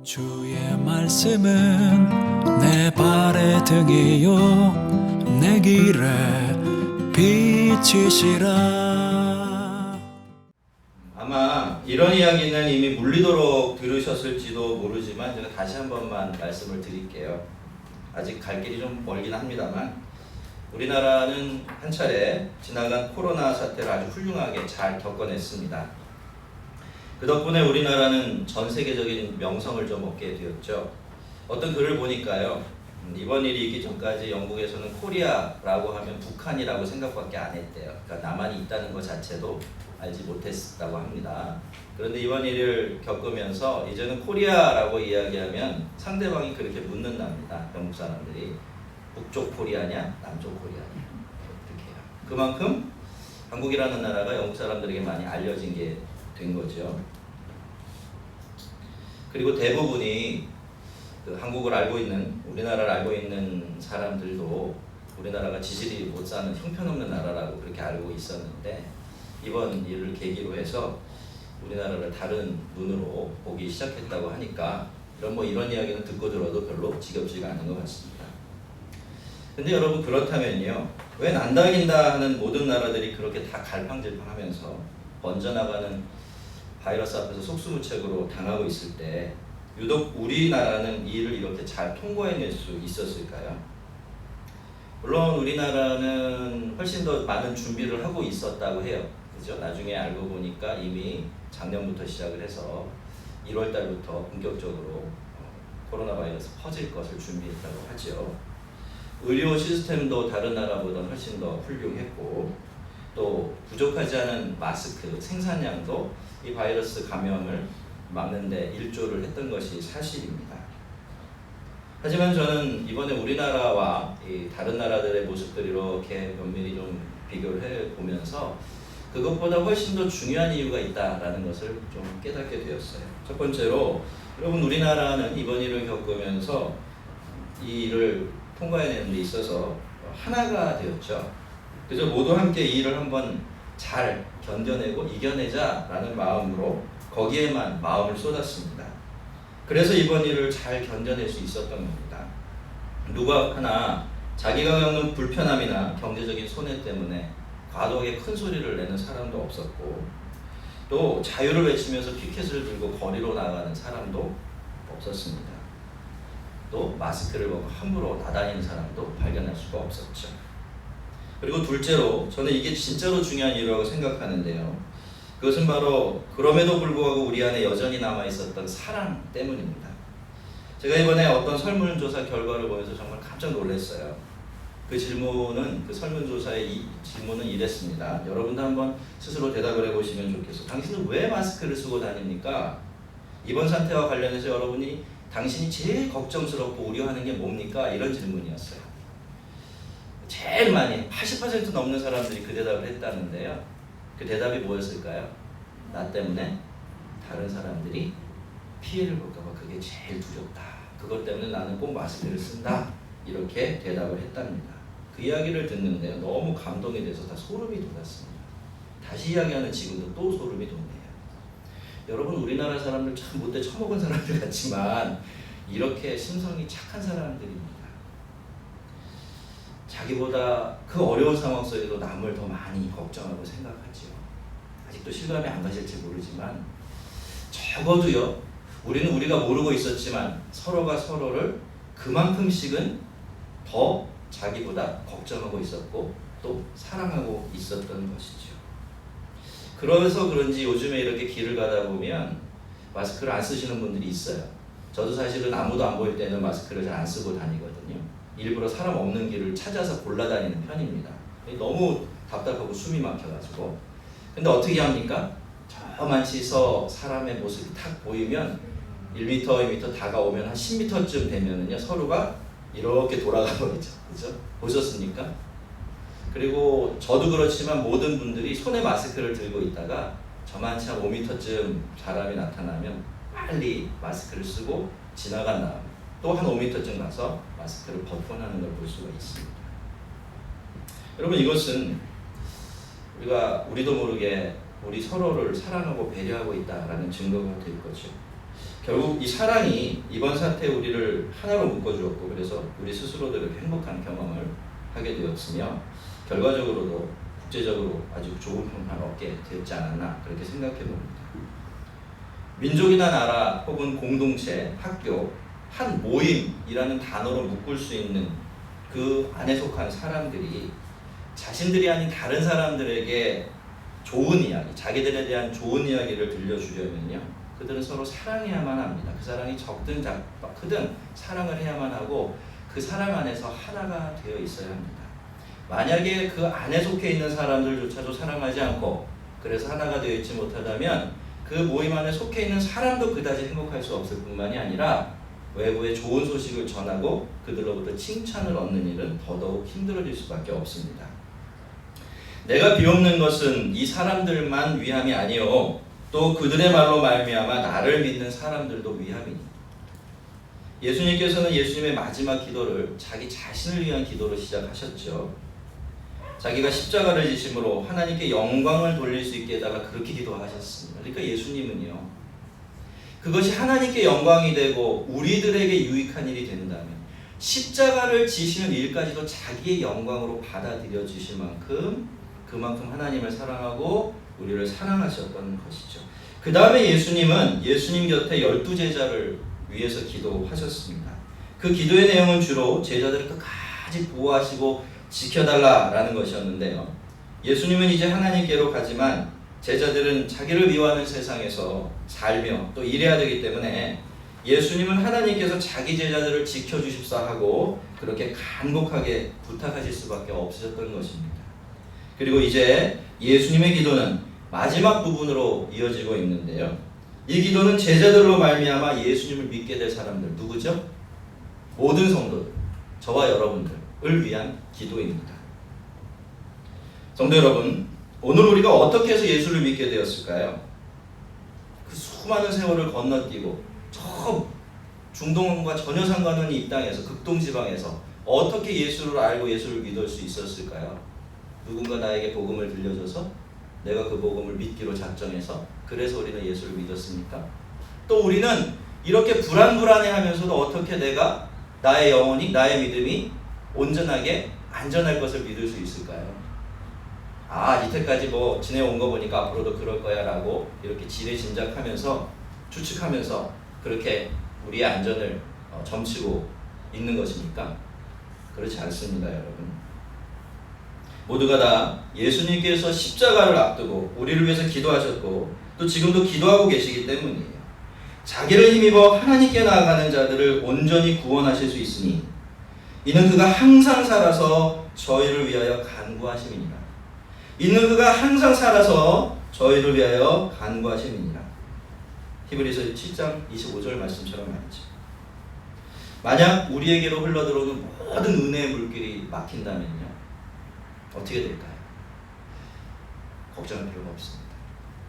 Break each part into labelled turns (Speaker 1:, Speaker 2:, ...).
Speaker 1: 주의 말씀은 내 발의 등이요 내 길에 빛이시라.
Speaker 2: 아마 이런 이야기는 이미 물리도록 들으셨을지도 모르지만 제가 다시 한 번만 말씀을 드릴게요. 아직 갈 길이 좀 멀긴 합니다만 우리나라는 한 차례 지나간 코로나 사태를 아주 훌륭하게 잘 겪어냈습니다. 그 덕분에 우리나라는 전 세계적인 명성을 좀 얻게 되었죠. 어떤 글을 보니까요, 이번 일이 있기 전까지 영국에서는 코리아라고 하면 북한이라고 생각밖에 안 했대요. 그러니까 남한이 있다는 것 자체도 알지 못했다고 합니다. 그런데 이번 일을 겪으면서 이제는 코리아라고 이야기하면 상대방이 그렇게 묻는답니다. 영국 사람들이 북쪽 코리아냐 남쪽 코리아냐 이렇게 해요. 그만큼 한국이라는 나라가 영국 사람들에게 많이 알려진 게 된 거죠. 그리고 대부분이 한국을 알고 있는, 우리나라를 알고 있는 사람들도 우리나라가 지질이 못 사는 형편없는 나라라고 그렇게 알고 있었는데 이번 일을 계기로 해서 우리나라를 다른 눈으로 보기 시작했다고 하니까 이런 이야기는 듣고 들어도 별로 지겹지가 않은 것 같습니다. 근데 여러분, 그렇다면요, 왜 난다긴다 하는 모든 나라들이 그렇게 다 갈팡질팡하면서 번져나가는 바이러스 앞에서 속수무책으로 당하고 있을 때 유독 우리나라는 이 일을 이렇게 잘 통과해낼 수 있었을까요? 물론 우리나라는 훨씬 더 많은 준비를 하고 있었다고 해요. 그죠? 나중에 알고 보니까 이미 작년부터 시작을 해서 1월 달부터 본격적으로 코로나 바이러스 퍼질 것을 준비했다고 하죠. 의료 시스템도 다른 나라보다 훨씬 더 훌륭했고, 또 부족하지 않은 마스크 생산량도 이 바이러스 감염을 막는데 일조를 했던 것이 사실입니다. 하지만 저는 이번에 우리나라와 이 다른 나라들의 모습들을 이렇게 면밀히 좀 비교를 해보면서 그것보다 훨씬 더 중요한 이유가 있다라는 것을 좀 깨닫게 되었어요. 첫 번째로, 여러분, 우리나라는 이번 일을 겪으면서 이 일을 통과해내는 데 있어서 하나가 되었죠. 그래서 모두 함께 이 일을 한번 잘 견뎌내고 이겨내자라는 마음으로 거기에만 마음을 쏟았습니다. 그래서 이번 일을 잘 견뎌낼 수 있었던 겁니다. 누가 하나 자기가 겪는 불편함이나 경제적인 손해 때문에 과도하게 큰 소리를 내는 사람도 없었고, 또 자유를 외치면서 피켓을 들고 거리로 나가는 사람도 없었습니다. 또 마스크를 벗고 함부로 나다니는 사람도 발견할 수가 없었죠. 그리고 둘째로, 저는 이게 진짜로 중요한 이유라고 생각하는데요, 그것은 바로 그럼에도 불구하고 우리 안에 여전히 남아있었던 사랑 때문입니다. 제가 이번에 어떤 설문조사 결과를 보면서 정말 깜짝 놀랐어요. 그 설문조사의 질문은 이랬습니다. 여러분도 한번 스스로 대답을 해보시면 좋겠어요. 당신은 왜 마스크를 쓰고 다닙니까? 이번 사태와 관련해서 여러분이 당신이 제일 걱정스럽고 우려하는 게 뭡니까? 이런 질문이었어요. 제일 많이 80% 넘는 사람들이 그 대답을 했다는데요, 그 대답이 뭐였을까요? 나 때문에 다른 사람들이 피해를 볼까봐 그게 제일 두렵다. 그것 때문에 나는 꼭 마스크를 쓴다. 이렇게 대답을 했답니다. 그 이야기를 듣는데요, 너무 감동이 돼서 다 소름이 돋았습니다. 다시 이야기하는 지금도 또 소름이 돋네요. 여러분, 우리나라 사람들 참 못돼 처먹은 사람들 같지만 이렇게 심성이 착한 사람들입니다. 자기보다 그 어려운 상황 속에도 남을 더 많이 걱정하고 생각하지요. 아직도 실감이 안 가실지 모르지만 적어도요, 우리는 우리가 모르고 있었지만 서로가 서로를 그만큼씩은 더 자기보다 걱정하고 있었고 또 사랑하고 있었던 것이죠. 그래서 그런지 요즘에 이렇게 길을 가다 보면 마스크를 안 쓰시는 분들이 있어요. 저도 사실은 아무도 안 보일 때는 마스크를 잘 안 쓰고 다니거든요. 일부러 사람 없는 길을 찾아서 골라다니는 편입니다. 너무 답답하고 숨이 막혀가지고. 근데 어떻게 합니까? 저만치서 사람의 모습이 탁 보이면 1m, 2m 다가오면 한 10m쯤 되면은요, 서로가 이렇게 돌아가 버리죠. 그죠? 보셨습니까? 그리고 저도 그렇지만 모든 분들이 손에 마스크를 들고 있다가 저만치 한 5m쯤 사람이 나타나면 빨리 마스크를 쓰고 지나간 다음 또 한 5m쯤 가서 마스크를 벗고 나는 걸 볼 수가 있습니다. 여러분, 이것은 우리도 모르게 우리 서로를 사랑하고 배려하고 있다라는 증거가 될 거죠. 결국 이 사랑이 이번 사태에 우리를 하나로 묶어주었고 그래서 우리 스스로도 이렇게 행복한 경험을 하게 되었으며 결과적으로도 국제적으로 아주 좋은 평판을 얻게 되었지 않았나 그렇게 생각해 봅니다. 민족이나 나라 혹은 공동체, 학교, 한 모임이라는 단어로 묶을 수 있는 그 안에 속한 사람들이 자신들이 아닌 다른 사람들에게 좋은 이야기, 자기들에 대한 좋은 이야기를 들려주려면요 그들은 서로 사랑해야만 합니다. 그 사랑이 적든 크든 사랑을 해야만 하고 그 사랑 안에서 하나가 되어 있어야 합니다. 만약에 그 안에 속해 있는 사람들조차도 사랑하지 않고 그래서 하나가 되어 있지 못하다면 그 모임 안에 속해 있는 사람도 그다지 행복할 수 없을 뿐만이 아니라 외부에 좋은 소식을 전하고 그들로부터 칭찬을 얻는 일은 더더욱 힘들어질 수밖에 없습니다. 내가 비옵는 것은 이 사람들만 위함이 아니요 또 그들의 말로 말미암아 나를 믿는 사람들도 위함이니. 예수님께서는 예수님의 마지막 기도를 자기 자신을 위한 기도로 시작하셨죠. 자기가 십자가를 지심으로 하나님께 영광을 돌릴 수 있게 해달라 그렇게 기도하셨습니다. 그러니까 예수님은요 그것이 하나님께 영광이 되고 우리들에게 유익한 일이 된다면 십자가를 지시는 일까지도 자기의 영광으로 받아들여 주실 만큼 그만큼 하나님을 사랑하고 우리를 사랑하셨던 것이죠. 그 다음에 예수님은 예수님 곁에 12제자를 위해서 기도하셨습니다. 그 기도의 내용은 주로 제자들을 끝까지 보호하시고 지켜달라라는 것이었는데요. 예수님은 이제 하나님께로 가지만 제자들은 자기를 미워하는 세상에서 살며 또 일해야 되기 때문에 예수님은 하나님께서 자기 제자들을 지켜주십사 하고 그렇게 간곡하게 부탁하실 수밖에 없으셨던 것입니다. 그리고 이제 예수님의 기도는 마지막 부분으로 이어지고 있는데요. 이 기도는 제자들로 말미암아 예수님을 믿게 될 사람들 누구죠? 모든 성도들, 저와 여러분들을 위한 기도입니다. 성도 여러분, 오늘 우리가 어떻게 해서 예수를 믿게 되었을까요? 그 수많은 세월을 건너뛰고 저 중동과 전혀 상관없는 이 땅에서 극동지방에서 어떻게 예수를 알고 예수를 믿을 수 있었을까요? 누군가 나에게 복음을 들려줘서 내가 그 복음을 믿기로 작정해서 그래서 우리는 예수를 믿었습니까? 또 우리는 이렇게 불안해하면서도 어떻게 내가 나의 영혼이 나의 믿음이 온전하게 안전할 것을 믿을 수 있을까요? 이때까지 뭐 지내온 거 보니까 앞으로도 그럴 거야 라고 이렇게 지레짐작하면서 추측하면서 그렇게 우리의 안전을 점치고 있는 것입니까? 그렇지 않습니다, 여러분. 모두가 다 예수님께서 십자가를 앞두고 우리를 위해서 기도하셨고 또 지금도 기도하고 계시기 때문이에요. 자기를 힘입어 하나님께 나아가는 자들을 온전히 구원하실 수 있으니 이는 그가 항상 살아서 저희를 위하여 간구하심이니라. 이는 그가 항상 살아서 저희를 위하여 간구하심이니라. 히브리서 7장 25절 말씀처럼 말이죠. 만약 우리에게로 흘러들어오는 모든 은혜의 물길이 막힌다면요 어떻게 될까요? 걱정할 필요가 없습니다.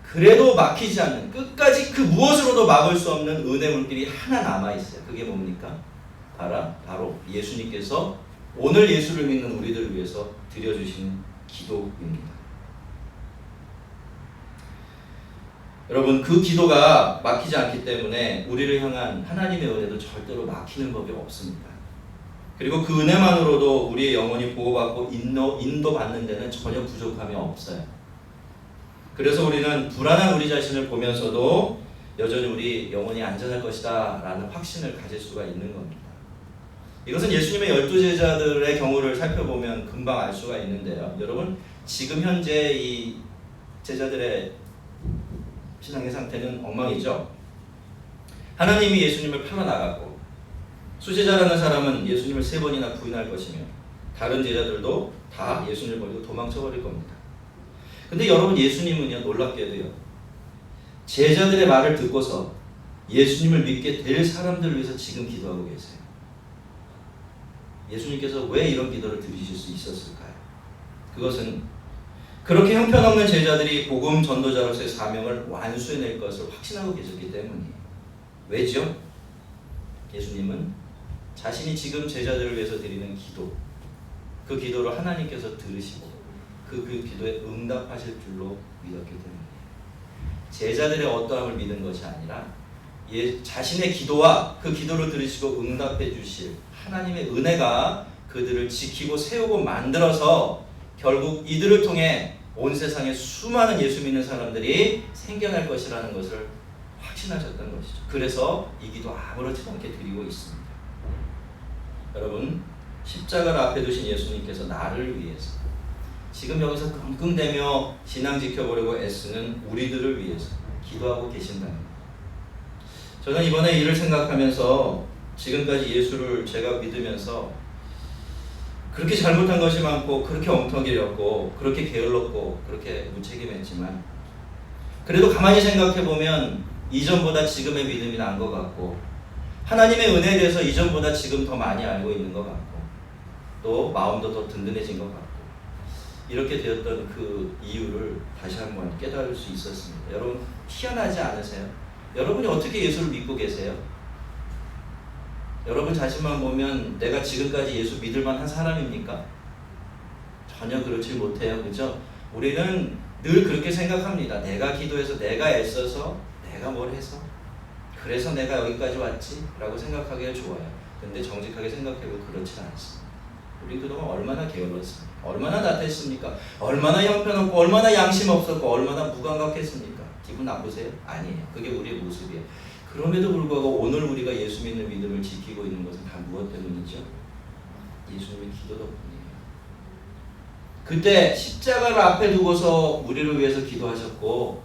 Speaker 2: 그래도 막히지 않는 끝까지 그 무엇으로도 막을 수 없는 은혜 물길이 하나 남아있어요. 그게 뭡니까? 바로 예수님께서 오늘 예수를 믿는 우리들을 위해서 드려주시는 기도입니다. 여러분, 그 기도가 막히지 않기 때문에 우리를 향한 하나님의 은혜도 절대로 막히는 법이 없습니다. 그리고 그 은혜만으로도 우리의 영혼이 보호받고 인도받는 데는 전혀 부족함이 없어요. 그래서 우리는 불안한 우리 자신을 보면서도 여전히 우리 영혼이 안전할 것이다 라는 확신을 가질 수가 있는 겁니다. 이것은 예수님의 12제자들의 경우를 살펴보면 금방 알 수가 있는데요. 여러분, 지금 현재 이 제자들의 신앙의 상태는 엉망이죠. 하나님이 예수님을 팔아나가고 수제자라는 사람은 예수님을 3번이나 부인할 것이며 다른 제자들도 다 예수님을 버리고 도망쳐버릴 겁니다. 근데 여러분, 예수님은요 놀랍게도요 제자들의 말을 듣고서 예수님을 믿게 될 사람들을 위해서 지금 기도하고 계세요. 예수님께서 왜 이런 기도를 들으실 수 있었을까요? 그것은 그렇게 형편없는 제자들이 복음 전도자로서의 사명을 완수해낼 것을 확신하고 계셨기 때문이에요. 왜죠? 예수님은 자신이 지금 제자들을 위해서 드리는 기도, 그 기도를 하나님께서 들으시고 그 기도에 응답하실 줄로 믿었기 때문이에요. 제자들의 어떠함을 믿은 것이 아니라 자신의 기도와 그 기도를 들으시고 응답해 주실 하나님의 은혜가 그들을 지키고 세우고 만들어서 결국 이들을 통해 온 세상에 수많은 예수 믿는 사람들이 생겨날 것이라는 것을 확신하셨던 것이죠. 그래서 이 기도 아무렇지도 않게 드리고 있습니다. 여러분, 십자가를 앞에 두신 예수님께서 나를 위해서 지금 여기서 끙끙대며 신앙 지켜보려고 애쓰는 우리들을 위해서 기도하고 계신다는 것. 저는 이번에 이를 생각하면서 지금까지 예수를 제가 믿으면서 그렇게 잘못한 것이 많고 그렇게 엉터리였고 그렇게 게을렀고 그렇게 무책임했지만 그래도 가만히 생각해보면 이전보다 지금의 믿음이 난 것 같고 하나님의 은혜에 대해서 이전보다 지금 더 많이 알고 있는 것 같고 또 마음도 더 든든해진 것 같고 이렇게 되었던 그 이유를 다시 한번 깨달을 수 있었습니다. 여러분 희한하지 않으세요? 여러분이 어떻게 예수를 믿고 계세요? 여러분 자신만 보면 내가 지금까지 예수 믿을 만한 사람입니까? 전혀 그렇지 못해요. 그죠? 우리는 늘 그렇게 생각합니다. 내가 기도해서 내가 애써서 내가 뭘 해서 그래서 내가 여기까지 왔지 라고 생각하기가 좋아요. 근데 정직하게 생각해보면 그렇지 않습니다. 우리 그동안 얼마나 게을렀습니까? 얼마나 나태했습니까? 얼마나 형편없고 얼마나 양심 없었고 얼마나 무감각했습니까? 기분 나쁘세요? 아니에요. 그게 우리의 모습이에요. 그럼에도 불구하고 오늘 우리가 예수 믿는 믿음을 지키고 있는 것은 다 무엇 때문이죠? 예수님의 기도 덕분이에요. 그때 십자가를 앞에 두고서 우리를 위해서 기도하셨고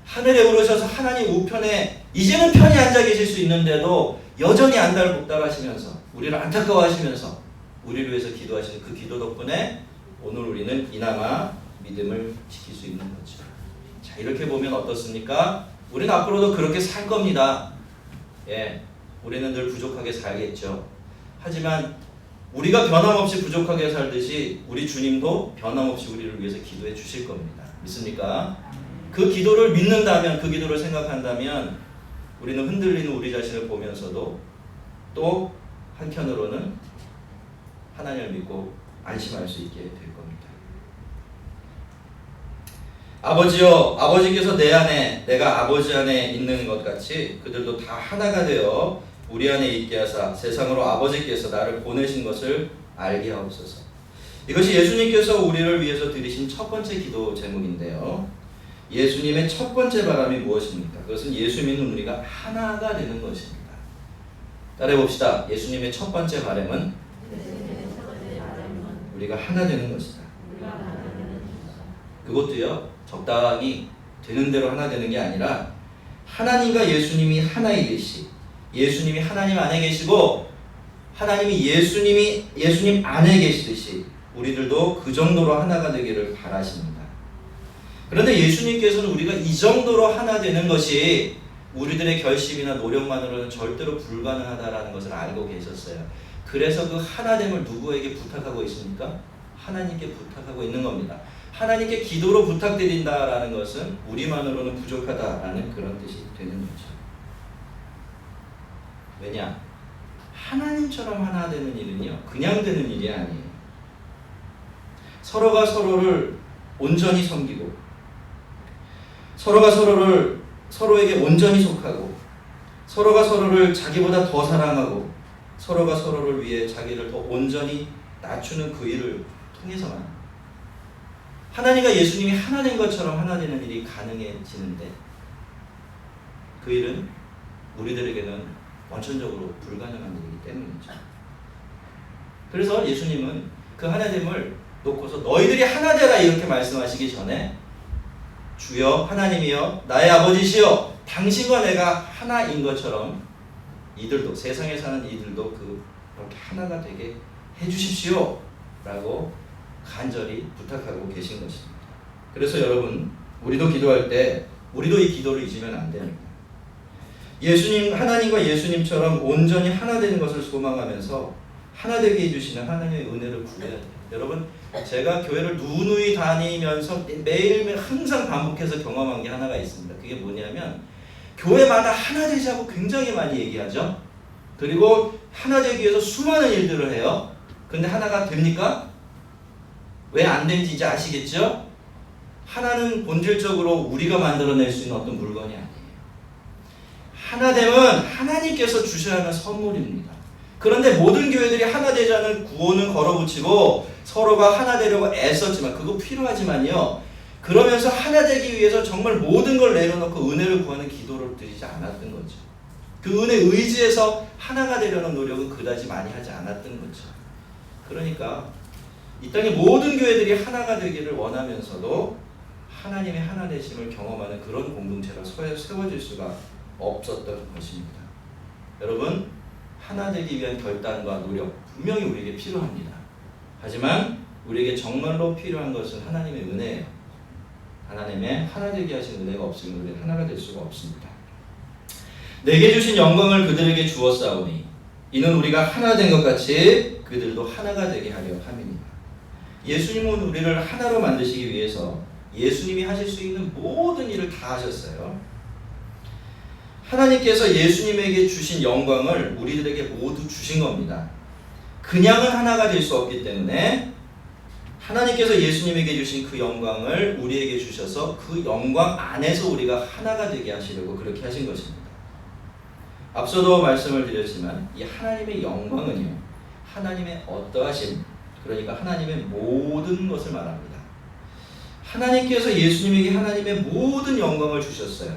Speaker 2: 하늘에 오르셔서 하나님 우편에 이제는 편히 앉아 계실 수 있는데도 여전히 안달복달하시면서 우리를 안타까워하시면서 우리를 위해서 기도하시는 그 기도 덕분에 오늘 우리는 이나마 믿음을 지킬 수 있는 거죠. 자, 이렇게 보면 어떻습니까? 우리는 앞으로도 그렇게 살 겁니다. 예, 우리는 늘 부족하게 살겠죠. 하지만 우리가 변함없이 부족하게 살듯이 우리 주님도 변함없이 우리를 위해서 기도해 주실 겁니다. 믿습니까? 그 기도를 믿는다면, 그 기도를 생각한다면 우리는 흔들리는 우리 자신을 보면서도 또 한편으로는 하나님을 믿고 안심할 수 있게 될 겁니다. 아버지여, 아버지께서 내 안에 내가 아버지 안에 있는 것 같이 그들도 다 하나가 되어 우리 안에 있게 하사 세상으로 아버지께서 나를 보내신 것을 알게 하옵소서. 이것이 예수님께서 우리를 위해서 드리신 첫 번째 기도 제목인데요. 예수님의 첫 번째 바람이 무엇입니까? 그것은 예수 믿는 우리가 하나가 되는 것입니다. 따라해 봅시다. 예수님의 첫 번째 바람은 우리가 하나 되는 것이다. 그것도요, 적당히 되는 대로 하나 되는 게 아니라 하나님과 예수님이 하나이듯이 예수님이 하나님 안에 계시고 하나님이 예수님 안에 계시듯이 우리들도 그 정도로 하나가 되기를 바라십니다. 그런데 예수님께서는 우리가 이 정도로 하나 되는 것이 우리들의 결심이나 노력만으로는 절대로 불가능하다는 것을 알고 계셨어요. 그래서 그 하나됨을 누구에게 부탁하고 있습니까? 하나님께 부탁하고 있는 겁니다. 하나님께 기도로 부탁드린다라는 것은 우리만으로는 부족하다라는 그런 뜻이 되는 거죠. 왜냐? 하나님처럼 하나 되는 일은요, 그냥 되는 일이 아니에요. 서로가 서로를 온전히 섬기고 서로가 서로에게 온전히 속하고 서로가 서로를 자기보다 더 사랑하고 서로가 서로를 위해 자기를 더 온전히 낮추는 그 일을 통해서만 하나님과 예수님이 하나 된 것처럼 하나 되는 일이 가능해지는데 그 일은 우리들에게는 원천적으로 불가능한 일이기 때문이죠. 그래서 예수님은 그 하나됨을 놓고서 너희들이 하나 되라 이렇게 말씀하시기 전에 주여 하나님이여 나의 아버지시여 당신과 내가 하나인 것처럼 이들도 세상에 사는 이들도 그렇게 하나가 되게 해주십시오 라고 간절히 부탁하고 계신 것입니다. 그래서 여러분 우리도 기도할 때 우리도 이 기도를 잊으면 안 됩니다. 하나님과 예수님처럼 온전히 하나 되는 것을 소망하면서 하나 되게 해주시는 하나님의 은혜를 구해야 돼요. 여러분 제가 교회를 누누이 다니면서 매일매일 항상 반복해서 경험한 게 하나가 있습니다. 그게 뭐냐면 교회마다 하나 되자고 굉장히 많이 얘기하죠. 그리고 하나 되기 위해서 수많은 일들을 해요. 근데 하나가 됩니까? 왜 안 되는지 이제 아시겠죠? 하나는 본질적으로 우리가 만들어낼 수 있는 어떤 물건이 아니에요. 하나됨은 하나님께서 주셔야 하는 선물입니다. 그런데 모든 교회들이 하나 되자는 구호는 걸어붙이고 서로가 하나 되려고 애썼지만 그거 필요하지만요. 그러면서 하나 되기 위해서 정말 모든 걸 내려놓고 은혜를 구하는 기도를 드리지 않았던 거죠. 그 은혜 의지에서 하나가 되려는 노력은 그다지 많이 하지 않았던 거죠. 그러니까 이 땅의 모든 교회들이 하나가 되기를 원하면서도 하나님의 하나 되심을 경험하는 그런 공동체가 세워질 수가 없었던 것입니다. 여러분, 하나 되기 위한 결단과 노력 분명히 우리에게 필요합니다. 하지만 우리에게 정말로 필요한 것은 하나님의 은혜예요. 하나님의 하나 되게 하신 은혜가 없으면 우리는 하나가 될 수가 없습니다. 내게 주신 영광을 그들에게 주었사오니 이는 우리가 하나 된 것 같이 그들도 하나가 되게 하려 함이니라. 예수님은 우리를 하나로 만드시기 위해서 예수님이 하실 수 있는 모든 일을 다 하셨어요. 하나님께서 예수님에게 주신 영광을 우리들에게 모두 주신 겁니다. 그냥은 하나가 될 수 없기 때문에 하나님께서 예수님에게 주신 그 영광을 우리에게 주셔서 그 영광 안에서 우리가 하나가 되게 하시려고 그렇게 하신 것입니다. 앞서도 말씀을 드렸지만 이 하나님의 영광은요, 하나님의 어떠하심, 그러니까 하나님의 모든 것을 말합니다. 하나님께서 예수님에게 하나님의 모든 영광을 주셨어요.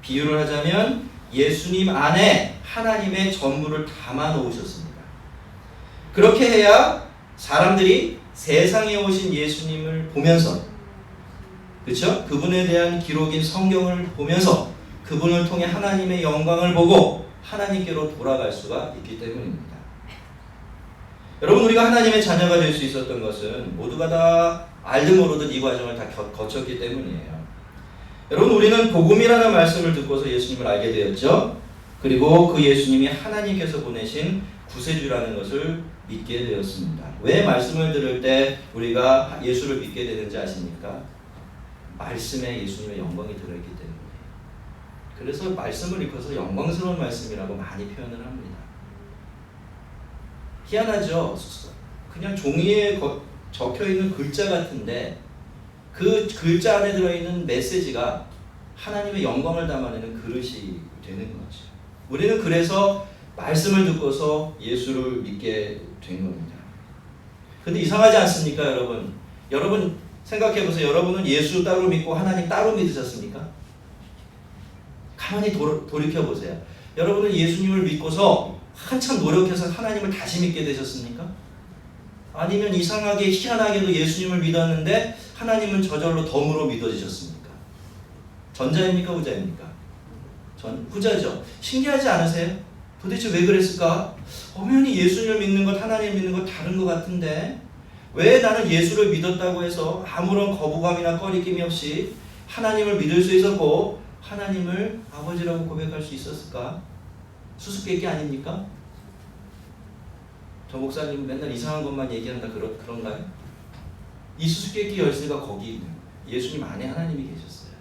Speaker 2: 비유를 하자면 예수님 안에 하나님의 전부를 담아 놓으셨습니다. 그렇게 해야 사람들이 세상에 오신 예수님을 보면서, 그렇죠? 그분에 대한 기록인 성경을 보면서 그분을 통해 하나님의 영광을 보고 하나님께로 돌아갈 수가 있기 때문입니다. 여러분, 우리가 하나님의 자녀가 될 수 있었던 것은 모두가 다 알든 모르든 이 과정을 다 거쳤기 때문이에요. 여러분, 우리는 복음이라는 말씀을 듣고서 예수님을 알게 되었죠. 그리고 그 예수님이 하나님께서 보내신 구세주라는 것을 믿게 되었습니다. 왜 말씀을 들을 때 우리가 예수를 믿게 되는지 아십니까? 말씀에 예수님의 영광이 들어있기 때문이에요. 그래서 말씀을 읽어서 영광스러운 말씀이라고 많이 표현을 합니다. 희한하죠? 그냥 종이에 적혀있는 글자 같은데 그 글자 안에 들어있는 메시지가 하나님의 영광을 담아내는 그릇이 되는 거죠. 우리는 그래서 말씀을 듣고서 예수를 믿게 된 겁니다. 근데 이상하지 않습니까, 여러분? 여러분 생각해 보세요. 여러분은 예수 따로 믿고 하나님 따로 믿으셨습니까? 가만히 돌이켜 보세요. 여러분은 예수님을 믿고서 한참 노력해서 하나님을 다시 믿게 되셨습니까? 아니면 이상하게 희한하게도 예수님을 믿었는데 하나님은 저절로 덤으로 믿어지셨습니까? 전자입니까, 후자입니까? 후자죠. 신기하지 않으세요? 도대체 왜 그랬을까? 엄연히 예수님을 믿는 것, 하나님 믿는 것 다른 것 같은데 왜 나는 예수를 믿었다고 해서 아무런 거부감이나 꺼리낌이 없이 하나님을 믿을 수 있었고 하나님을 아버지라고 고백할 수 있었을까? 수수께끼 아닙니까? 저 목사님 맨날 이상한 것만 얘기한다 그런가요? 이 수수께끼 열쇠가 거기 있는 예수님 안에 하나님이 계셨어요.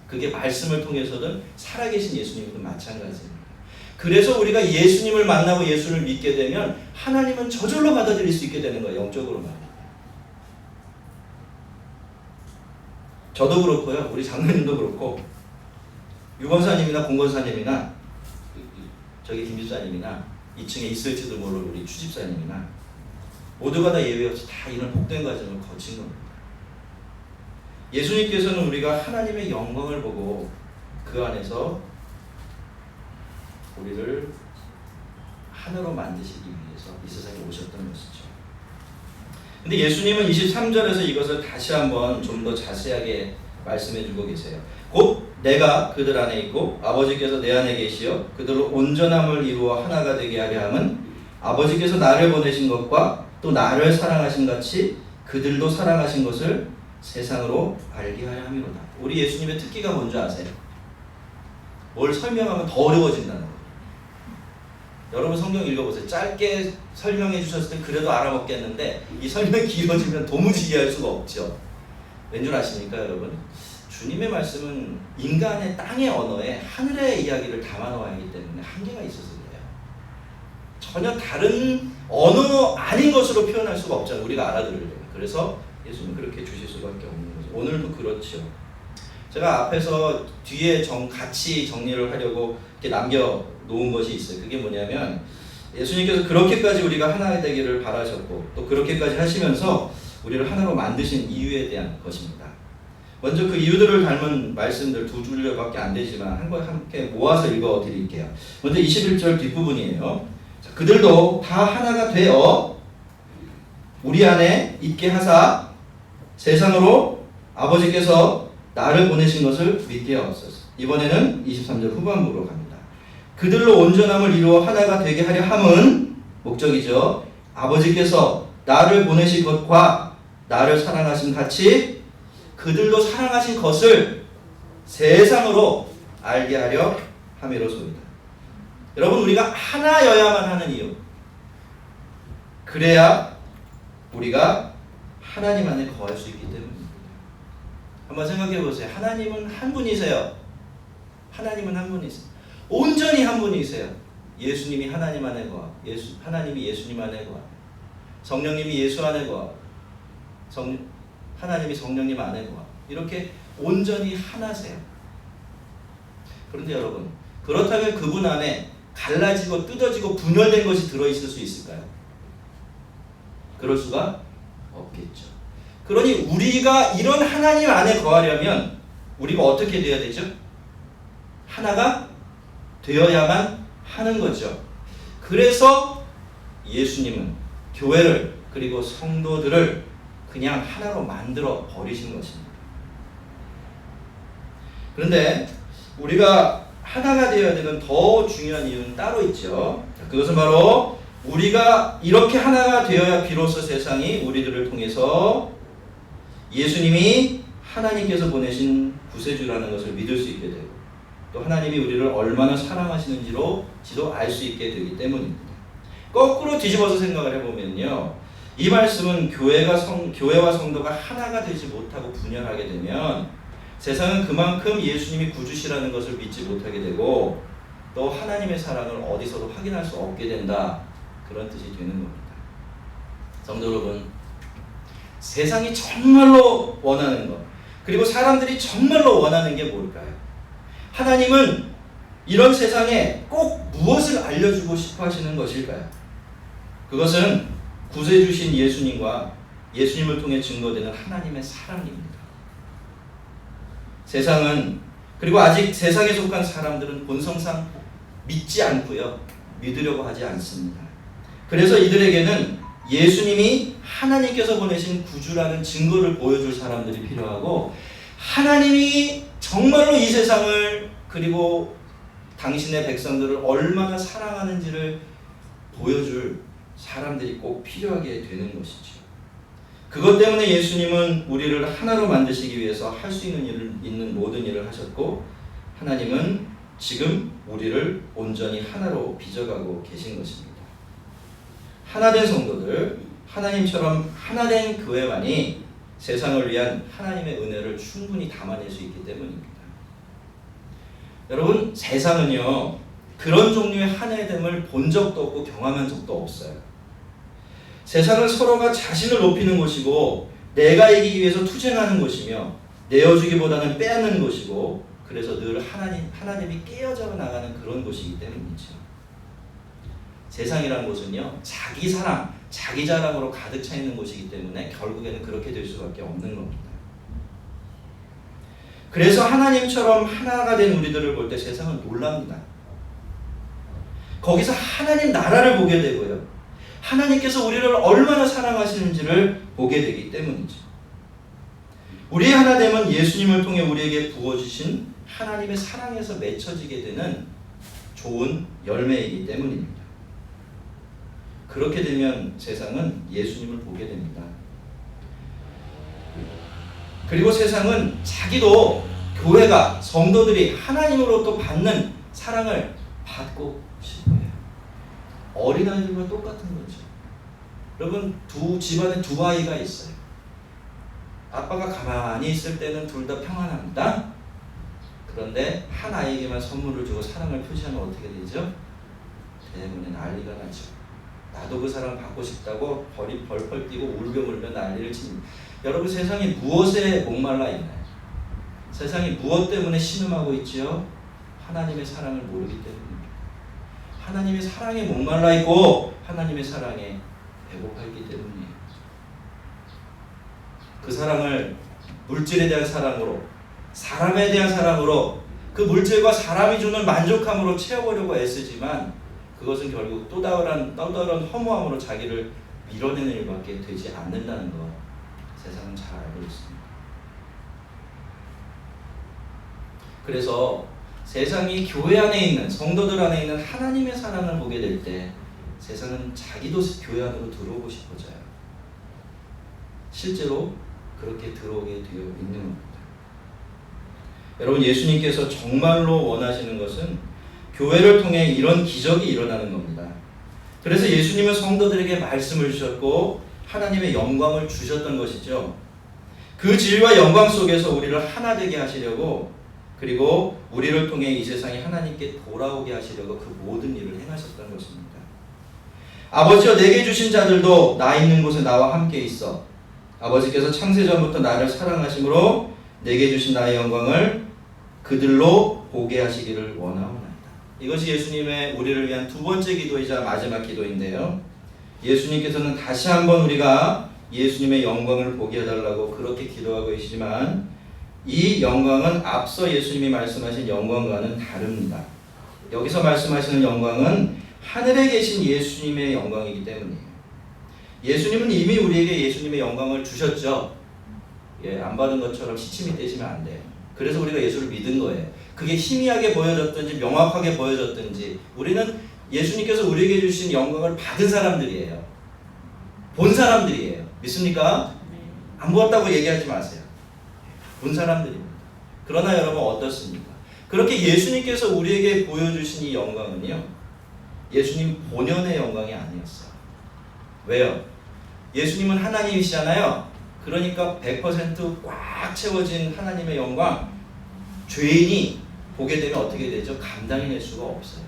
Speaker 2: 그게 말씀을 통해서든 살아계신 예수님이든 마찬가지입니다. 그래서 우리가 예수님을 만나고 예수를 믿게 되면 하나님은 저절로 받아들일 수 있게 되는 거예요. 영적으로 말입니다. 저도 그렇고요. 우리 장로님도 그렇고 유권사님이나 공권사님이나 저기 김집사님이나 2층에 있을지도 모를 우리 추집사님이나 모두가 다 예외 없이 다 이런 복된 과정을 거친 겁니다. 예수님께서는 우리가 하나님의 영광을 보고 그 안에서 우리를 하나로 만드시기 위해서 이 세상에 오셨던 것이죠. 근데 예수님은 23절에서 이것을 다시 한번 좀 더 자세하게 말씀해 주고 계세요. 곧 내가 그들 안에 있고 아버지께서 내 안에 계시어 그들로 온전함을 이루어 하나가 되게 하려 함은 아버지께서 나를 보내신 것과 또 나를 사랑하신 같이 그들도 사랑하신 것을 세상으로 알게 하려 함이로다. 우리 예수님의 특기가 뭔지 아세요? 뭘 설명하면 더 어려워진다는 거예요. 여러분 성경 읽어보세요. 짧게 설명해 주셨을 때 그래도 알아먹겠는데 이 설명이 길어지면 도무지 이해할 수가 없죠. 왠줄 아십니까, 여러분? 주님의 말씀은 인간의 땅의 언어에 하늘의 이야기를 담아놓아야 하기 때문에 한계가 있어서 그래요. 전혀 다른 언어 아닌 것으로 표현할 수가 없잖아요. 우리가 알아들으려면. 그래서 예수님은 그렇게 주실 수밖에 없는 거죠. 오늘도 그렇죠. 제가 앞에서 뒤에 같이 정리를 하려고 이렇게 남겨 놓은 것이 있어요. 그게 뭐냐면 예수님께서 그렇게까지 우리가 하나 되기를 바라셨고 또 그렇게까지 하시면서 우리를 하나로 만드신 이유에 대한 것입니다. 먼저 그 이유들을 담은 말씀들 두 줄로밖에 안 되지만 함께 모아서 읽어 드릴게요. 먼저 21절 뒷부분이에요. 자, 그들도 다 하나가 되어 우리 안에 있게 하사 세상으로 아버지께서 나를 보내신 것을 믿게 하옵소서. 이번에는 23절 후반부로 갑니다. 그들로 온전함을 이루어 하나가 되게 하려 함은 목적이죠. 아버지께서 나를 보내신 것과 나를 사랑하신 같이 그들도 사랑하신 것을 세상으로 알게 하려 함이로소이다. 여러분, 우리가 하나여야만 하는 이유, 그래야 우리가 하나님 안에 거할 수 있기 때문입니다. 한번 생각해 보세요. 하나님은 한 분이세요. 하나님은 한 분이세요. 온전히 한 분이세요. 예수님이 하나님 안에 거하, 하나님이 예수님 안에 거하, 성령님이 예수 안에 거하, 하나님이 성령님 안에 거하. 이렇게 온전히 하나세요. 그런데 여러분, 그렇다면 그분 안에 갈라지고 뜯어지고 분열된 것이 들어있을 수 있을까요? 그럴 수가 없겠죠. 그러니 우리가 이런 하나님 안에 거하려면 우리가 어떻게 되어야 되죠? 하나가 되어야만 하는 거죠. 그래서 예수님은 교회를 그리고 성도들을 그냥 하나로 만들어 버리신 것입니다. 그런데 우리가 하나가 되어야 되는 더 중요한 이유는 따로 있죠. 그것은 바로 우리가 이렇게 하나가 되어야 비로소 세상이 우리들을 통해서 예수님이 하나님께서 보내신 구세주라는 것을 믿을 수 있게 되고 또 하나님이 우리를 얼마나 사랑하시는지도 알 수 있게 되기 때문입니다. 거꾸로 뒤집어서 생각을 해보면요, 이 말씀은 교회와 성도가 하나가 되지 못하고 분열하게 되면 세상은 그만큼 예수님이 구주시라는 것을 믿지 못하게 되고 또 하나님의 사랑을 어디서도 확인할 수 없게 된다, 그런 뜻이 되는 겁니다. 성도 여러분, 세상이 정말로 원하는 것, 그리고 사람들이 정말로 원하는 게 뭘까요? 하나님은 이런 세상에 꼭 무엇을 알려주고 싶어 하시는 것일까요? 그것은 구세주신 예수님과 예수님을 통해 증거되는 하나님의 사랑입니다. 세상은, 그리고 아직 세상에 속한 사람들은 본성상 믿지 않고요, 믿으려고 하지 않습니다. 그래서 이들에게는 예수님이 하나님께서 보내신 구주라는 증거를 보여줄 사람들이 필요하고, 하나님이 정말로 이 세상을 그리고 당신의 백성들을 얼마나 사랑하는지를 보여줄 사람들이 꼭 필요하게 되는 것이죠. 그것 때문에 예수님은 우리를 하나로 만드시기 위해서 할 수 있는 모든 일을 하셨고, 하나님은 지금 우리를 온전히 하나로 빚어가고 계신 것입니다. 하나된 성도들, 하나님처럼 하나된 교회만이 세상을 위한 하나님의 은혜를 충분히 담아낼 수 있기 때문입니다. 여러분, 세상은요, 그런 종류의 하나됨을 본 적도 없고 경험한 적도 없어요. 세상은 서로가 자신을 높이는 곳이고 내가 이기기 위해서 투쟁하는 곳이며 내어주기보다는 빼앗는 곳이고, 그래서 늘 하나님이 깨어져 나가는 그런 곳이기 때문이죠. 세상이라는 곳은요, 자기 사랑, 자기 자랑으로 가득 차 있는 곳이기 때문에 결국에는 그렇게 될 수밖에 없는 겁니다. 그래서 하나님처럼 하나가 된 우리들을 볼 때 세상은 놀랍니다. 거기서 하나님 나라를 보게 되고요, 하나님께서 우리를 얼마나 사랑하시는지를 보게 되기 때문이죠. 우리의 하나됨은 예수님을 통해 우리에게 부어주신 하나님의 사랑에서 맺혀지게 되는 좋은 열매이기 때문입니다. 그렇게 되면 세상은 예수님을 보게 됩니다. 그리고 세상은 자기도 교회가, 성도들이 하나님으로부터 받는 사랑을 받고 싶어요. 어린아이들과 똑같은 거죠. 여러분, 집안에 두 아이가 있어요. 아빠가 가만히 있을 때는 둘 다 평안합니다. 그런데 한 아이에게만 선물을 주고 사랑을 표시하면 어떻게 되죠? 대부분 난리가 나죠. 나도 그 사랑 받고 싶다고 벌벌 뛰고 울며 난리를 칩니다. 여러분, 세상이 무엇에 목말라 있나요? 세상이 무엇 때문에 신음하고 있지요? 하나님의 사랑을 모르기 때문입니다. 하나님의 사랑에 목말라 있고 하나님의 사랑에 배고파 있기 때문이에요. 그 사랑을 물질에 대한 사랑으로, 사람에 대한 사랑으로, 그 물질과 사람이 주는 만족함으로 채워보려고 애쓰지만 그것은 결국 또 다른 허무함으로 자기를 밀어내는 일밖에 되지 않는다는 것, 세상은 잘 알고 있습니다. 그래서 세상이 교회 안에 있는, 성도들 안에 있는 하나님의 사랑을 보게 될 때 세상은 자기도 교회 안으로 들어오고 싶어져요. 실제로 그렇게 들어오게 되어 있는 겁니다. 여러분, 예수님께서 정말로 원하시는 것은 교회를 통해 이런 기적이 일어나는 겁니다. 그래서 예수님은 성도들에게 말씀을 주셨고 하나님의 영광을 주셨던 것이죠. 그 진리와 영광 속에서 우리를 하나 되게 하시려고, 그리고 우리를 통해 이 세상이 하나님께 돌아오게 하시려고 그 모든 일을 행하셨던 것입니다. 아버지여, 내게 주신 자들도 나 있는 곳에 나와 함께 있어. 아버지께서 창세전부터 나를 사랑하심으로 내게 주신 나의 영광을 그들로 보게 하시기를 원하오나이다. 이것이 예수님의 우리를 위한 두 번째 기도이자 마지막 기도인데요. 예수님께서는 다시 한번 우리가 예수님의 영광을 보게 해달라고 그렇게 기도하고 계시지만 이 영광은 앞서 예수님이 말씀하신 영광과는 다릅니다. 여기서 말씀하시는 영광은 하늘에 계신 예수님의 영광이기 때문이에요. 예수님은 이미 우리에게 예수님의 영광을 주셨죠. 안 받은 것처럼 시침이 떼시면 안 돼요. 그래서 우리가 예수를 믿은 거예요. 그게 희미하게 보여졌든지 명확하게 보여졌든지 우리는 예수님께서 우리에게 주신 영광을 받은 사람들이에요. 본 사람들이에요. 믿습니까? 안 보았다고 얘기하지 마세요. 본 사람들입니다. 그러나 여러분 어떻습니까? 그렇게 예수님께서 우리에게 보여주신 이 영광은요, 예수님 본연의 영광이 아니었어요. 왜요? 예수님은 하나님이시잖아요. 그러니까 100% 꽉 채워진 하나님의 영광, 죄인이 보게 되면 어떻게 되죠? 감당해낼 수가 없어요.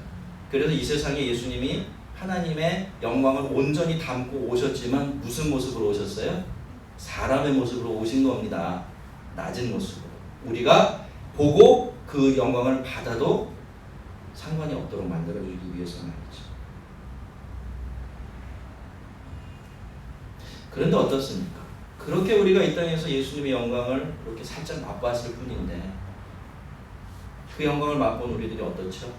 Speaker 2: 그래서 이 세상에 예수님이 하나님의 영광을 온전히 담고 오셨지만 무슨 모습으로 오셨어요? 사람의 모습으로 오신 겁니다. 낮은 모습으로. 우리가 보고 그 영광을 받아도 상관이 없도록 만들어주기 위해서 말이죠. 그런데 어떻습니까? 그렇게 우리가 이 땅에서 예수님의 영광을 이렇게 살짝 맛봤을 뿐인데 그 영광을 맛본 우리들이 어떻죠?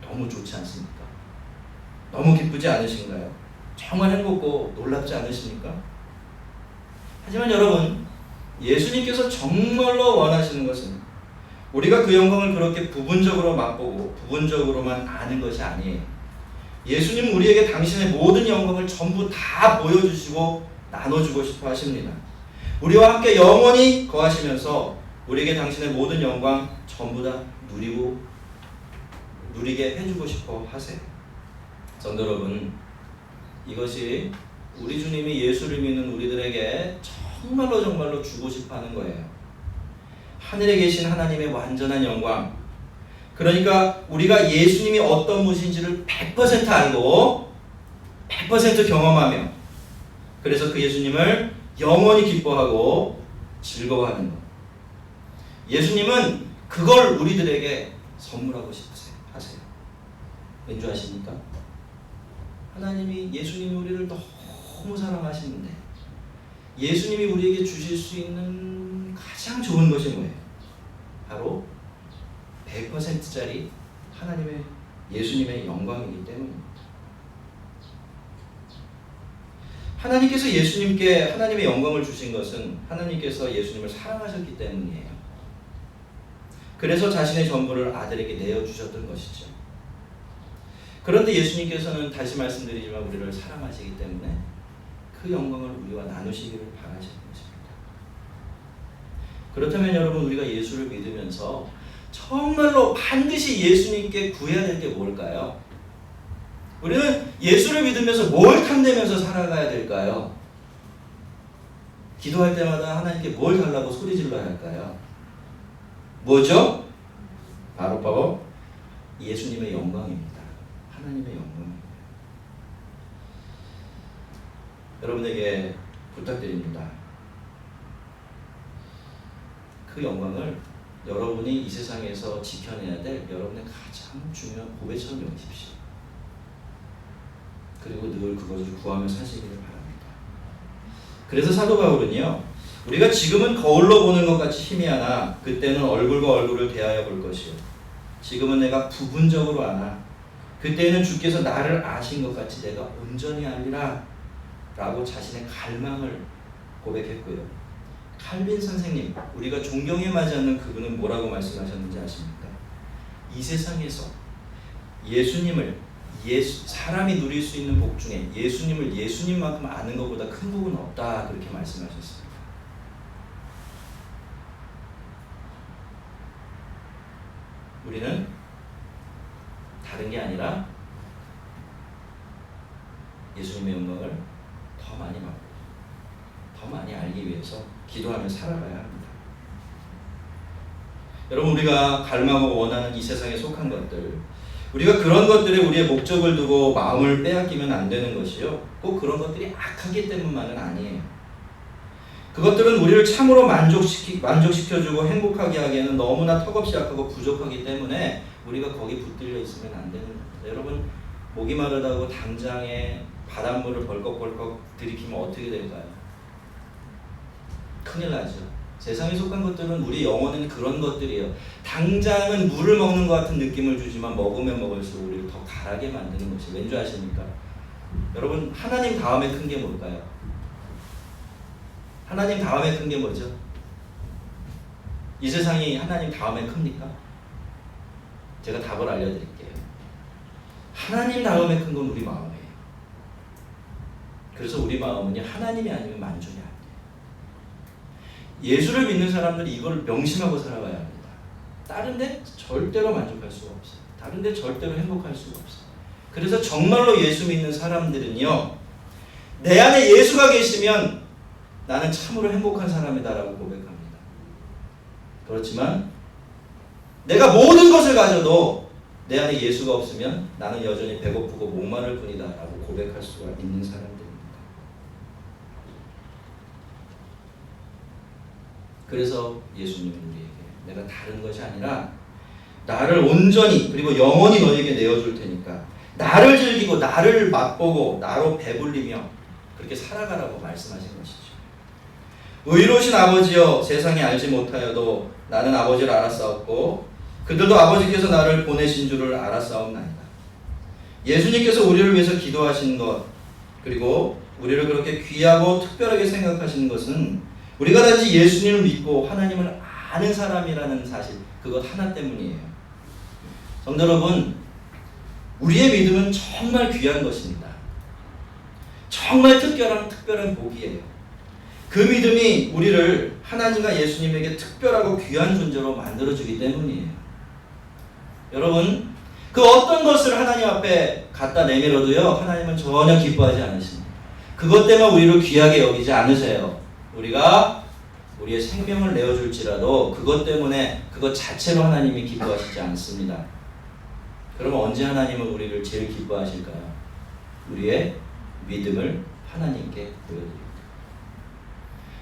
Speaker 2: 너무 좋지 않습니까? 너무 기쁘지 않으신가요? 정말 행복고 놀랍지 않으십니까? 하지만 여러분, 예수님께서 정말로 원하시는 것은 우리가 그 영광을 그렇게 부분적으로 맛보고 부분적으로만 아는 것이 아니에요. 예수님은 우리에게 당신의 모든 영광을 전부 다 보여주시고 나눠주고 싶어 하십니다. 우리와 함께 영원히 거하시면서 우리에게 당신의 모든 영광 전부 다 누리게 해주고 싶어 하세요. 성도 여러분, 이것이 우리 주님이 예수를 믿는 우리들에게 정말로 주고 싶어 하는 거예요. 하늘에 계신 하나님의 완전한 영광, 그러니까 우리가 예수님이 어떤 분이신지를 100% 알고 100% 경험하며 그래서 그 예수님을 영원히 기뻐하고 즐거워하는 것. 예수님은 그걸 우리들에게 선물하고 하세요. 왠지 아십니까? 하나님이, 예수님이 우리를 너무 사랑하시는데 예수님이 우리에게 주실 수 있는 가장 좋은 것이 뭐예요? 바로 100%짜리 하나님의, 예수님의 영광이기 때문입니다. 하나님께서 예수님께 하나님의 영광을 주신 것은 하나님께서 예수님을 사랑하셨기 때문이에요. 그래서 자신의 전부를 아들에게 내어주셨던 것이죠. 그런데 예수님께서는 다시 말씀드리지만 우리를 사랑하시기 때문에 그 영광을 우리와 나누시기를 바라시는 것입니다. 그렇다면 여러분, 우리가 예수를 믿으면서 정말로 반드시 예수님께 구해야 될 게 뭘까요? 우리는 예수를 믿으면서 뭘 탐내면서 살아가야 될까요? 기도할 때마다 하나님께 뭘 달라고 소리 질러야 할까요? 뭐죠? 바로 예수님의 영광입니다. 하나님의 영광입니다. 여러분에게 부탁드립니다. 그 영광을 여러분이 이 세상에서 지켜내야 될 여러분의 가장 중요한 보배처럼 여기십시오. 그리고 늘 그것을 구하며 사시기를 바랍니다. 그래서 사도 바울은요, 우리가 지금은 거울로 보는 것 같이 희미하나 그때는 얼굴과 얼굴을 대하여 볼 것이요 지금은 내가 부분적으로 아나 그때는 주께서 나를 아신 것 같이 내가 온전히 알리라 라고 자신의 갈망을 고백했고요. 칼빈 선생님, 우리가 존경에 맞지 않는 그분은 뭐라고 말씀하셨는지 아십니까? 이 세상에서 사람이 누릴 수 있는 복 중에 예수님을 예수님만큼 아는 것보다 큰 복은 없다, 그렇게 말씀하셨습니다. 우리는 다른 게 아니라 예수님의 영광을 더 많이 받고 더 많이 알기 위해서 기도하며 살아가야 합니다. 여러분, 우리가 갈망하고 원하는 이 세상에 속한 것들, 우리가 그런 것들에 우리의 목적을 두고 마음을 빼앗기면 안 되는 것이요, 꼭 그런 것들이 악하기 때문만은 아니에요. 그것들은 우리를 참으로 만족시켜주고 행복하게 하기에는 너무나 턱없이 약하고 부족하기 때문에 우리가 거기 붙들려 있으면 안 되는 겁니다. 여러분, 목이 마르다고 당장에 바닷물을 벌컥벌컥 들이키면 어떻게 될까요? 큰일 나죠. 세상에 속한 것들은 우리 영혼은 그런 것들이에요. 당장은 물을 먹는 것 같은 느낌을 주지만 먹으면 먹을수록 우리를 더 가라게 만드는 것이 왠지 아십니까? 여러분, 하나님 다음에 큰 게 뭘까요? 하나님 다음에 큰 게 뭐죠? 이 세상이 하나님 다음에 큽니까? 제가 답을 알려드릴게요. 하나님 다음에 큰 건 우리 마음이에요. 그래서 우리 마음은 하나님이 아니면 만족이 안 돼요. 예수를 믿는 사람들이 이걸 명심하고 살아가야 합니다. 다른 데 절대로 만족할 수가 없어요. 다른 데 절대로 행복할 수가 없어요. 그래서 정말로 예수 믿는 사람들은요, 내 안에 예수가 계시면 나는 참으로 행복한 사람이다라고 고백합니다. 그렇지만 내가 모든 것을 가져도 내 안에 예수가 없으면 나는 여전히 배고프고 목마를 뿐이다 라고 고백할 수가 있는 사람들입니다. 그래서 예수님은 우리에게 내가 다른 것이 아니라 나를 온전히 그리고 영원히 너에게 내어줄 테니까 나를 즐기고 나를 맛보고 나로 배불리며 그렇게 살아가라고 말씀하신 것이죠. 의로우신 아버지여, 세상이 알지 못하여도 나는 아버지를 알았사옵고 그들도 아버지께서 나를 보내신 줄을 알았사옵나이다. 예수님께서 우리를 위해서 기도하신 것, 그리고 우리를 그렇게 귀하고 특별하게 생각하시는 것은 우리가 단지 예수님을 믿고 하나님을 아는 사람이라는 사실, 그것 하나 때문이에요. 성도 여러분, 우리의 믿음은 정말 귀한 것입니다. 정말 특별한 복이에요. 그 믿음이 우리를 하나님과 예수님에게 특별하고 귀한 존재로 만들어주기 때문이에요. 여러분, 그 어떤 것을 하나님 앞에 갖다 내밀어도요, 하나님은 전혀 기뻐하지 않으십니다. 그것 때문에 우리를 귀하게 여기지 않으세요. 우리가 우리의 생명을 내어줄지라도 그것 때문에 그것 자체로 하나님이 기뻐하시지 않습니다. 그러면 언제 하나님은 우리를 제일 기뻐하실까요? 우리의 믿음을 하나님께 보여드립니다.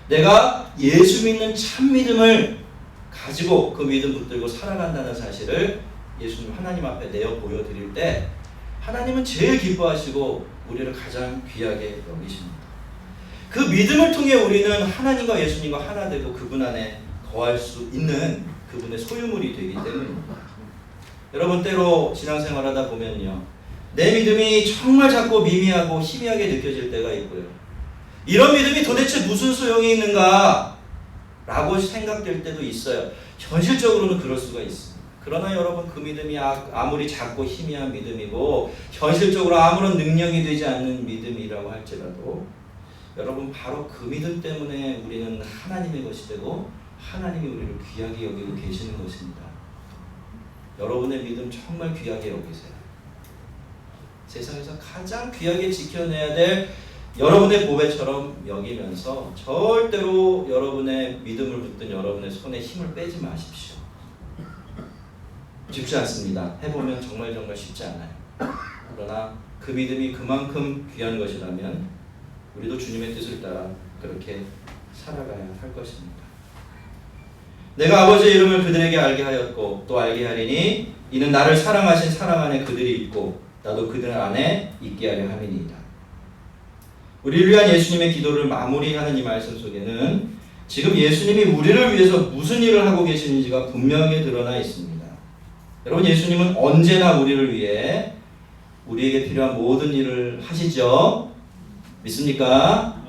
Speaker 2: 내가 예수 믿는 참 믿음을 가지고 그 믿음 붙들고 살아간다는 사실을 예수님 하나님 앞에 내어 보여드릴 때 하나님은 제일 기뻐하시고 우리를 가장 귀하게 여기십니다. 그 믿음을 통해 우리는 하나님과 예수님과 하나 되고 그분 안에 거할 수 있는 그분의 소유물이 되기 때문입니다. 여러분, 때로 신앙생활하다 보면요, 내 믿음이 정말 작고 미미하고 희미하게 느껴질 때가 있고요, 이런 믿음이 도대체 무슨 소용이 있는가 라고 생각될 때도 있어요. 현실적으로는 그럴 수가 있습니다. 그러나 여러분, 그 믿음이 아무리 작고 희미한 믿음이고 현실적으로 아무런 능력이 되지 않는 믿음이라고 할지라도 여러분, 바로 그 믿음 때문에 우리는 하나님의 것이 되고 하나님이 우리를 귀하게 여기고 계시는 것입니다. 여러분의 믿음 정말 귀하게 여기세요. 세상에서 가장 귀하게 지켜내야 될 여러분의 보배처럼 여기면서 절대로 여러분의 믿음을 붙든 여러분의 손에 힘을 빼지 마십시오. 쉽지 않습니다. 해보면 정말 쉽지 않아요. 그러나 그 믿음이 그만큼 귀한 것이라면 우리도 주님의 뜻을 따라 그렇게 살아가야 할 것입니다. 내가 아버지의 이름을 그들에게 알게 하였고 또 알게 하리니 이는 나를 사랑하신 사랑 안에 그들이 있고 나도 그들 안에 있게 하려 함이니이다. 우리를 위한 예수님의 기도를 마무리하는 이 말씀 속에는 지금 예수님이 우리를 위해서 무슨 일을 하고 계시는지가 분명하게 드러나 있습니다. 여러분, 예수님은 언제나 우리를 위해 우리에게 필요한 모든 일을 하시죠? 믿습니까?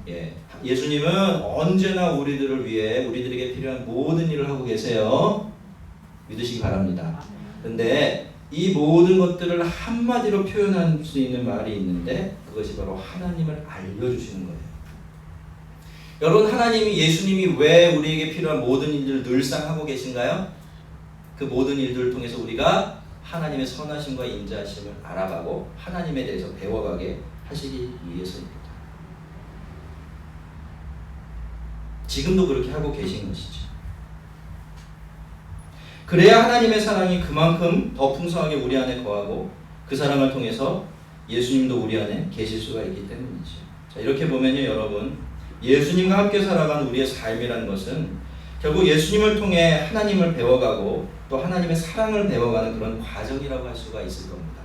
Speaker 2: 예. 예수님은 언제나 우리들을 위해 우리들에게 필요한 모든 일을 하고 계세요. 믿으시기 바랍니다. 그런데 이 모든 것들을 한마디로 표현할 수 있는 말이 있는데 그것이 바로 하나님을 알려주시는 거예요. 여러분, 하나님이 예수님이 왜 우리에게 필요한 모든 일들을 늘상 하고 계신가요? 그 모든 일들을 통해서 우리가 하나님의 선하심과 인자하심을 알아가고 하나님에 대해서 배워가게 하시기 위해서입니다. 지금도 그렇게 하고 계신 것이죠. 그래야 하나님의 사랑이 그만큼 더 풍성하게 우리 안에 거하고 그 사랑을 통해서 예수님도 우리 안에 계실 수가 있기 때문이죠. 자, 이렇게 보면요, 여러분, 예수님과 함께 살아가는 우리의 삶이라는 것은 결국 예수님을 통해 하나님을 배워가고 또 하나님의 사랑을 배워가는 그런 과정이라고 할 수가 있을 겁니다.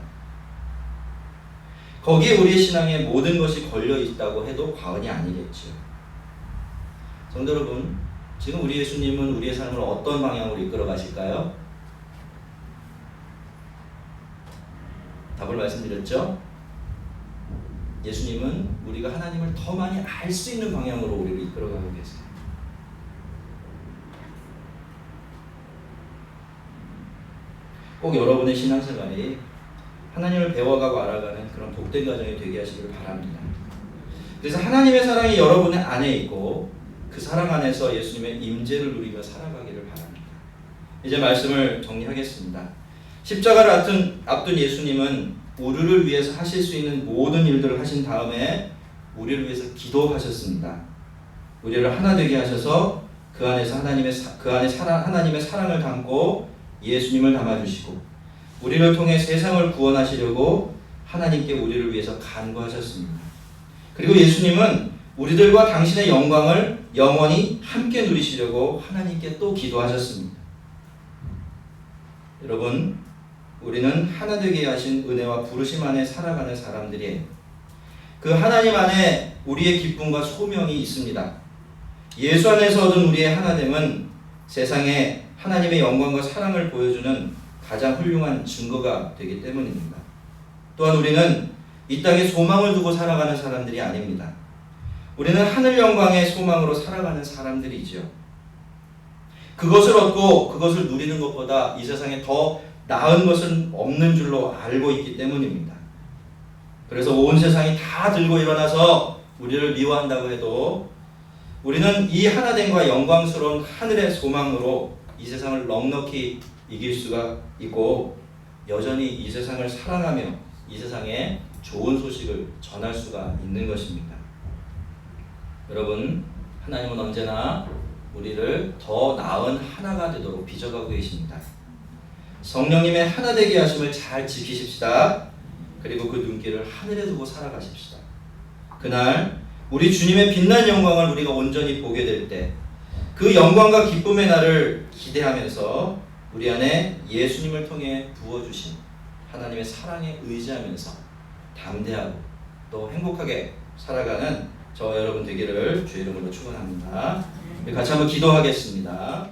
Speaker 2: 거기에 우리의 신앙의 모든 것이 걸려 있다고 해도 과언이 아니겠죠. 성도 여러분, 지금 우리 예수님은 우리의 삶을 어떤 방향으로 이끌어 가실까요? 답을 말씀드렸죠? 예수님은 우리가 하나님을 더 많이 알 수 있는 방향으로 우리를 이끌어가고 계세요. 꼭 여러분의 신앙생활이 하나님을 배워가고 알아가는 그런 복된 과정이 되게 하시길 바랍니다. 그래서 하나님의 사랑이 여러분의 안에 있고 그 사랑 안에서 예수님의 임재를 누리며 살아가기를 바랍니다. 이제 말씀을 정리하겠습니다. 십자가를 앞둔 예수님은 우리를 위해서 하실 수 있는 모든 일들을 하신 다음에 우리를 위해서 기도하셨습니다. 우리를 하나 되게 하셔서 그 안에서 하나님의 사랑을 담고 예수님을 담아주시고 우리를 통해 세상을 구원하시려고 하나님께 우리를 위해서 간구하셨습니다. 그리고 예수님은 우리들과 당신의 영광을 영원히 함께 누리시려고 하나님께 또 기도하셨습니다. 여러분, 우리는 하나 되게 하신 은혜와 부르심 안에 살아가는 사람들이에요. 그 하나님 안에 우리의 기쁨과 소명이 있습니다. 예수 안에서 얻은 우리의 하나됨은 세상에 하나님의 영광과 사랑을 보여주는 가장 훌륭한 증거가 되기 때문입니다. 또한 우리는 이 땅에 소망을 두고 살아가는 사람들이 아닙니다. 우리는 하늘 영광의 소망으로 살아가는 사람들이죠. 그것을 얻고 그것을 누리는 것보다 이 세상에 더 나은 것은 없는 줄로 알고 있기 때문입니다. 그래서 온 세상이 다 들고 일어나서 우리를 미워한다고 해도 우리는 이 하나됨과 영광스러운 하늘의 소망으로 이 세상을 넉넉히 이길 수가 있고 여전히 이 세상을 사랑하며 이 세상에 좋은 소식을 전할 수가 있는 것입니다. 여러분, 하나님은 언제나 우리를 더 나은 하나가 되도록 빚어가고 계십니다. 성령님의 하나 되게 하심을 잘 지키십시다. 그리고 그 눈길을 하늘에 두고 살아가십시다. 그날 우리 주님의 빛난 영광을 우리가 온전히 보게 될 때 그 영광과 기쁨의 날을 기대하면서 우리 안에 예수님을 통해 부어주신 하나님의 사랑에 의지하면서 담대하고 또 행복하게 살아가는 저와 여러분 되기를 주의 이름으로 축원합니다. 우리 같이 한번 기도하겠습니다.